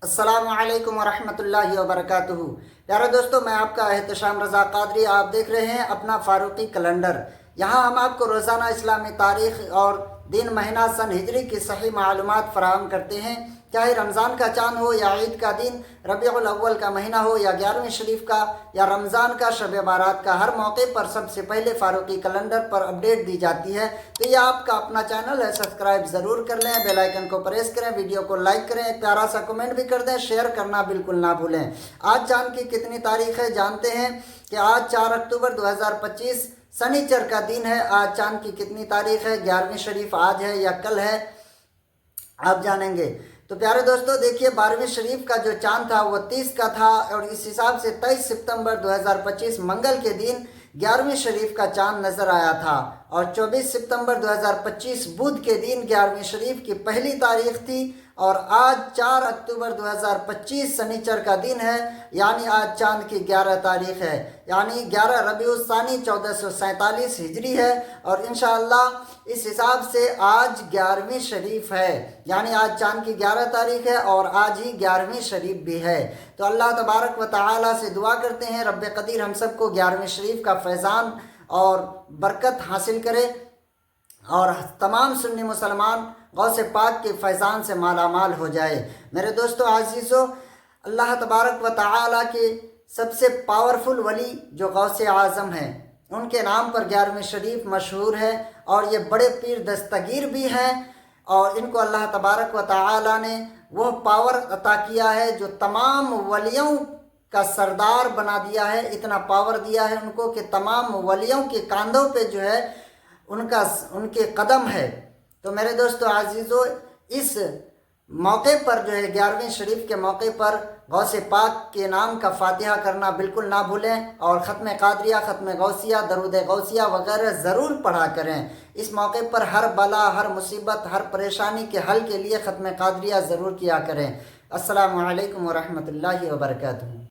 السلام علیکم ورحمۃ اللہ وبرکاتہ۔ پیارے دوستو، میں آپ کا احتشام رضا قادری، آپ دیکھ رہے ہیں اپنا فاروقی کیلنڈر۔ یہاں ہم آپ کو روزانہ اسلامی تاریخ اور دن، مہینہ، سن ہجری کی صحیح معلومات فراہم کرتے ہیں۔ چاہے رمضان کا چاند ہو یا عید کا دن، ربیع الاول کا مہینہ ہو یا 11ویں شریف کا یا رمضان کا شب بارات کا، ہر موقع پر سب سے پہلے فاروقی کیلنڈر پر اپڈیٹ دی جاتی ہے۔ تو یہ آپ کا اپنا چینل ہے، سبسکرائب ضرور کر لیں، بیل آئیکن کو پریس کریں، ویڈیو کو لائک کریں، ایک پیارا سا کمنٹ بھی کر دیں، شیئر کرنا بالکل نہ بھولیں۔ آج چاند کی کتنی تاریخ ہے جانتے ہیں کہ آج 4 اکتوبر 2025 سنیچر کا دن ہے۔ آج چاند کی کتنی تاریخ ہے، 11ویں شریف آج ہے یا کل ہے، آپ جانیں گے۔ تو پیارے دوستو دیکھیے، 12ویں شریف کا جو چاند تھا وہ 30 کا تھا، اور اس حساب سے 23 ستمبر 2025 منگل کے دن 11ویں شریف کا چاند نظر آیا تھا، اور 24 ستمبر 2025 بدھ کے دن 11ویں شریف کی پہلی تاریخ تھی، اور آج 4 اکتوبر 2025 سنیچر کا دن ہے، یعنی آج چاند کی 11 تاریخ ہے، یعنی 11 ربیع الثانی 1447 ہجری ہے، اور انشاءاللہ اس حساب سے آج 11ویں شریف ہے، یعنی آج چاند کی 11 تاریخ ہے اور آج ہی 11ویں شریف بھی ہے۔ تو اللہ تبارک و تعالی سے دعا کرتے ہیں رب قدیر ہم سب کو 11ویں شریف کا فیضان اور برکت حاصل کرے، اور تمام سنی مسلمان غوث پاک کے فیضان سے مالا مال ہو جائے۔ میرے دوستو عزیزو، اللہ تبارک و تعالی کے سب سے پاورفل ولی جو غوث اعظم ہیں، ان کے نام پر 11ویں شریف مشہور ہے، اور یہ بڑے پیر دستگیر بھی ہیں، اور ان کو اللہ تبارک و تعالی نے وہ پاور عطا کیا ہے جو تمام ولیوں کا سردار بنا دیا ہے۔ اتنا پاور دیا ہے ان کو کہ تمام ولیوں کے کاندھوں پہ جو ہے ان کے قدم ہے۔ تو میرے دوستو عزیزو، اس موقع پر جو ہے 11ویں شریف کے موقع پر غوث پاک کے نام کا فاتحہ کرنا بالکل نہ بھولیں، اور ختم قادریہ، ختم غوثیہ، درود غوثیہ وغیرہ ضرور پڑھا کریں۔ اس موقع پر ہر بلا، ہر مصیبت، ہر پریشانی کے حل کے لیے ختم قادریہ ضرور کیا کریں۔ السلام علیکم ورحمۃ اللہ وبرکاتہ۔